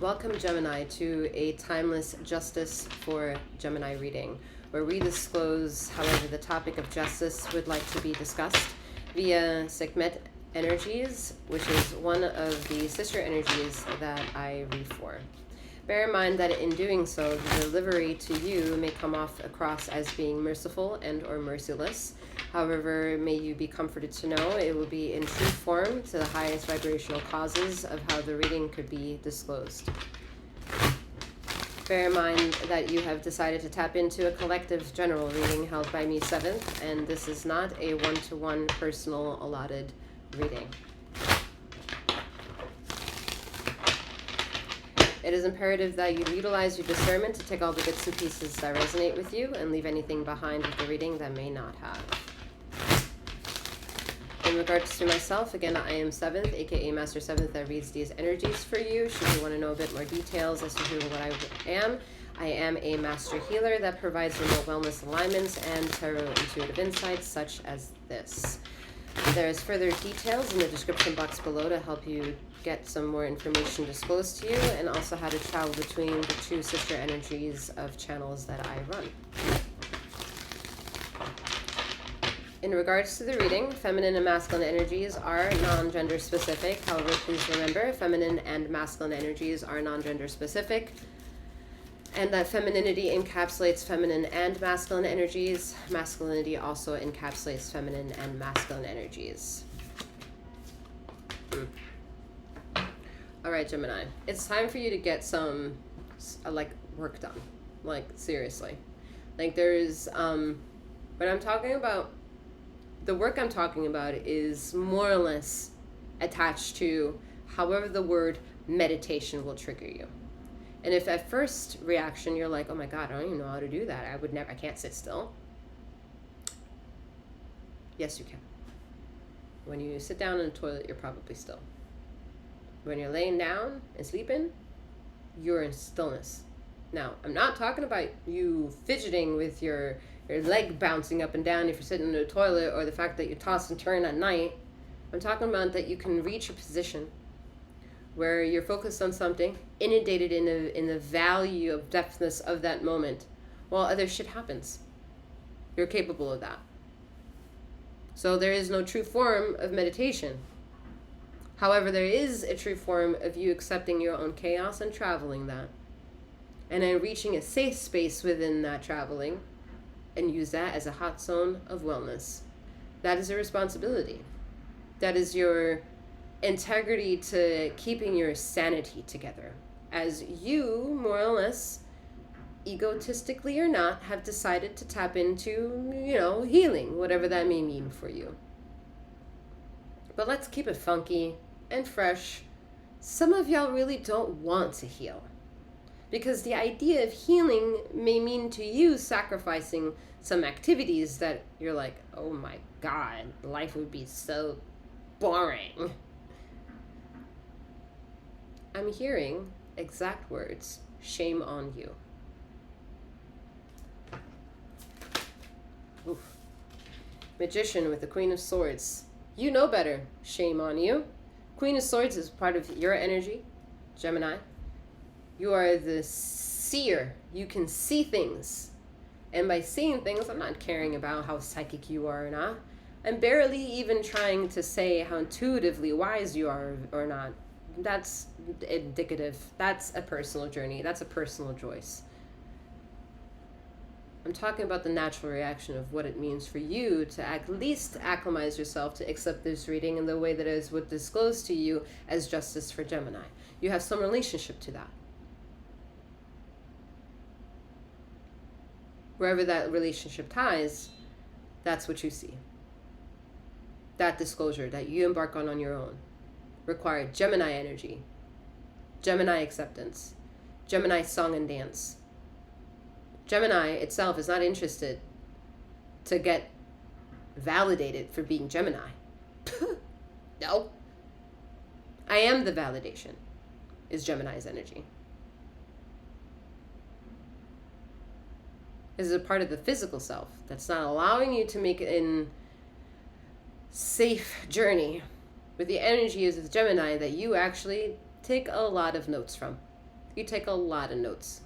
Welcome, Gemini, to a timeless justice for Gemini reading, where we disclose however the topic of justice would like to be discussed via Sekhmet energies, which is one of the sister energies that I read for. Bear in mind that in doing so, the delivery to you may come off across as being merciful and or merciless. However, may you be comforted to know it will be in true form to the highest vibrational causes of how the reading could be disclosed. Bear in mind that you have decided to tap into a collective general reading held by me 7th, and this is not a one-to-one personal allotted reading. It is imperative that you utilize your discernment to take all the bits and pieces that resonate with you and leave anything behind with the reading that may not have. In regards to myself, again, I am 7th, aka Master 7th, that reads these energies for you. Should you want to know a bit more details as to what I am a master healer that provides remote wellness alignments and tarot intuitive insights such as this. There is further details in the description box below to help you get some more information disclosed to you, and also how to travel between the two sister energies of channels that I run. In regards to the reading, feminine and masculine energies are non-gender specific. However, please remember, feminine and masculine energies are non-gender specific, and that femininity encapsulates feminine and masculine energies. Masculinity also encapsulates feminine and masculine energies. All right, Gemini, it's time for you to get some work done. Like, seriously. Like, there's what I'm talking about, the work I'm talking about is more or less attached to however the word meditation will trigger you. And if at first reaction you're like, oh my God, I don't even know how to do that. I can't sit still. Yes, you can. When you sit down in the toilet, you're probably still. When you're laying down and sleeping, you're in stillness. Now, I'm not talking about you fidgeting with your leg bouncing up and down if you're sitting in the toilet, or the fact that you toss and turn at night. I'm talking about that you can reach a position where you're focused on something, inundated in the value of depthness of that moment, while other shit happens. You're capable of that. So there is no true form of meditation. However, there is a true form of you accepting your own chaos and traveling that. And then reaching a safe space within that traveling and use that as a hot zone of wellness. That is a responsibility. That is your integrity to keeping your sanity together. As you, more or less, egotistically or not, have decided to tap into, healing, whatever that may mean for you. But let's keep it funky and fresh. Some of y'all really don't want to heal, because the idea of healing may mean to you sacrificing some activities that you're like, oh my God, life would be so boring. I'm hearing exact words, shame on you. Oof. Magician with the Queen of Swords. You know better, shame on you. Queen of Swords is part of your energy, Gemini. You are the seer. You can see things. And by seeing things, I'm not caring about how psychic you are or not. I'm barely even trying to say how intuitively wise you are or not. That's indicative. That's a personal journey. That's a personal choice. I'm talking about the natural reaction of what it means for you to at least acclimatize yourself to accept this reading in the way that is what disclosed to you as justice for Gemini. You have some relationship to that. Wherever that relationship ties, that's what you see. That disclosure that you embark on your own required Gemini energy, Gemini acceptance, Gemini song and dance. Gemini itself is not interested to get validated for being Gemini. No. I am the validation, is Gemini's energy. This is a part of the physical self that's not allowing you to make a safe journey with the energy of Gemini that you actually take a lot of notes from. You take a lot of notes.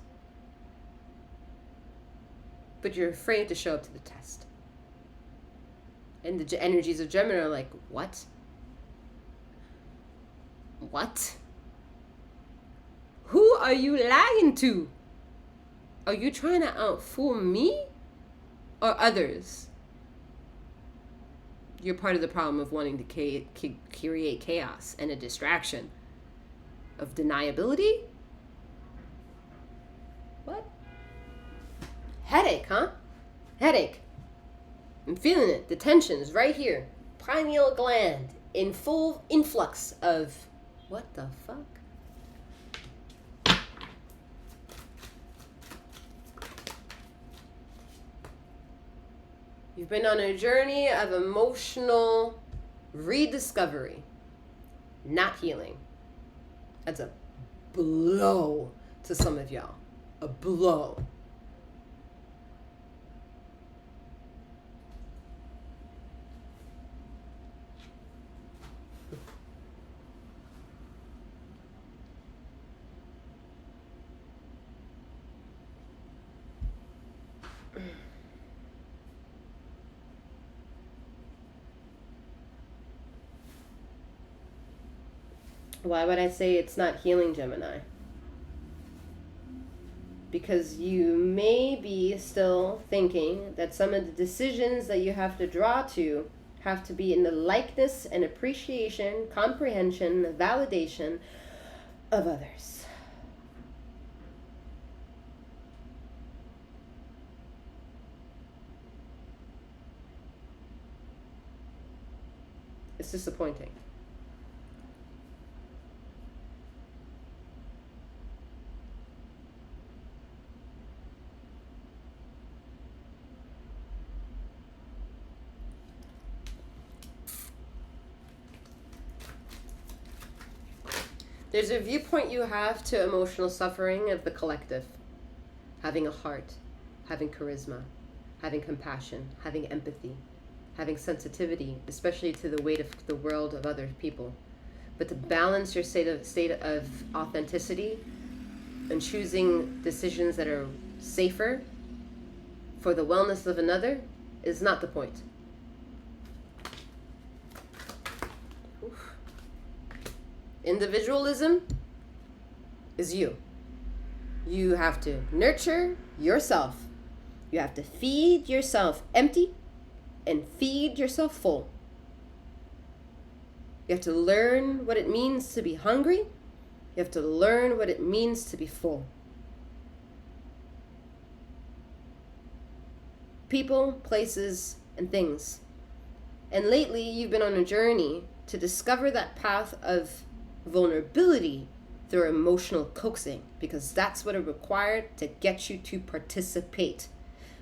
But you're afraid to show up to the test. And the energies of Gemini are like, what? What? Who are you lying to? Are you trying to outfool me or others? You're part of the problem of wanting to create chaos and a distraction of deniability. What? Headache, huh? Headache. I'm feeling it. The tension is right here. Pineal gland in full influx of what the fuck? You've been on a journey of emotional rediscovery, not healing. That's a blow to some of y'all. A blow. Why would I say it's not healing, Gemini? Because you may be still thinking that some of the decisions that you have to draw to have to be in the likeness and appreciation, comprehension, validation of others. It's disappointing. There's a viewpoint you have to emotional suffering of the collective. Having a heart, having charisma, having compassion, having empathy, having sensitivity, especially to the weight of the world of other people. But to balance your state of authenticity and choosing decisions that are safer for the wellness of another is not the point. Individualism is you. You have to nurture yourself. You have to feed yourself empty and feed yourself full. You have to learn what it means to be hungry. You have to learn what it means to be full. People, places, and things. And lately, you've been on a journey to discover that path of vulnerability through emotional coaxing, because that's what it required to get you to participate.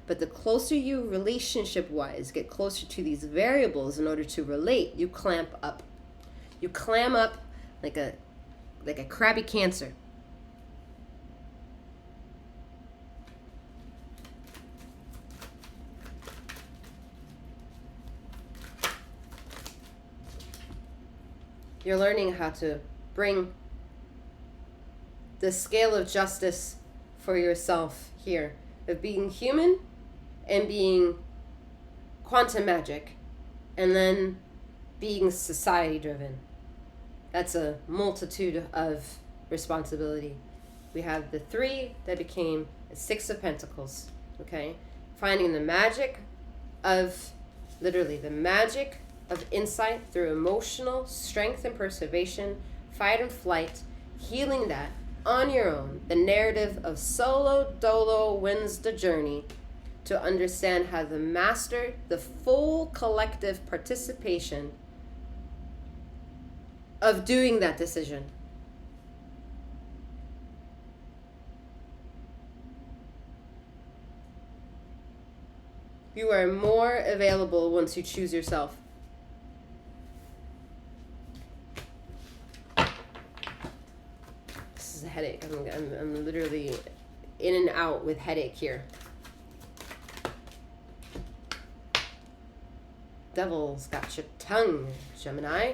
But the closer you relationship-wise get closer to these variables in order to relate, you clamp up. You clam up like a crabby cancer. You're learning how to bring the scale of justice for yourself here, of being human and being quantum magic, and then being society driven. That's a multitude of responsibility. We have the 3 that became a 6 of Pentacles, okay? Finding the magic of, literally the magic of insight through emotional strength and preservation, fight and flight, healing that on your own. The narrative of solo dolo wins the journey to understand how to master the full collective participation of doing that decision. You are more available once you choose yourself. This is a headache. I'm literally in and out with headache here. Devil's got your tongue, Gemini.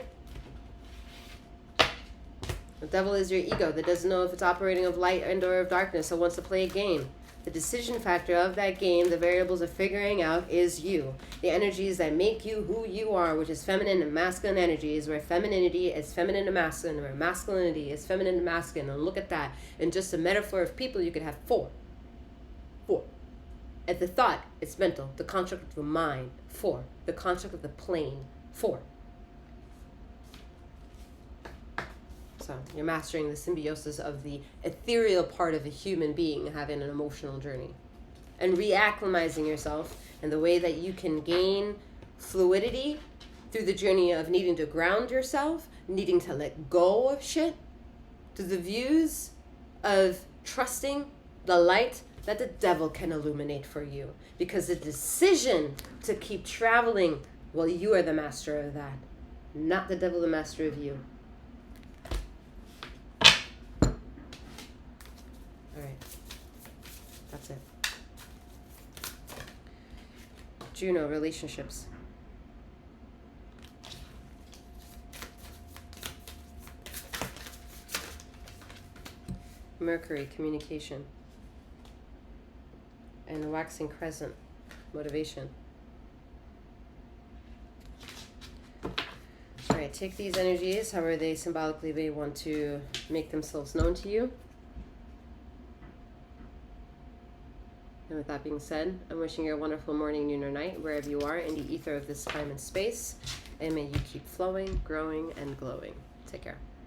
The devil is your ego that doesn't know if it's operating of light and or of darkness, so wants to play a game. The decision factor of that game, the variables of figuring out, is you. The energies that make you who you are, which is feminine and masculine energies, where femininity is feminine and masculine, where masculinity is feminine and masculine. And look at that. In just a metaphor of people, you could have four. At the thought, it's mental. The construct of the mind, 4. The construct of the plane, 4. So you're mastering the symbiosis of the ethereal part of a human being having an emotional journey. And reacclimatizing yourself in the way that you can gain fluidity through the journey of needing to ground yourself, needing to let go of shit, to the views of trusting the light that the devil can illuminate for you. Because the decision to keep traveling, well, you are the master of that. Not the devil, the master of you. All right. That's it. Juno, relationships. Mercury, communication. And the waxing crescent, motivation. All right, take these energies, however they symbolically may want to make themselves known to you. And with that being said, I'm wishing you a wonderful morning, noon, or night, wherever you are in the ether of this time and space. And may you keep flowing, growing, and glowing. Take care.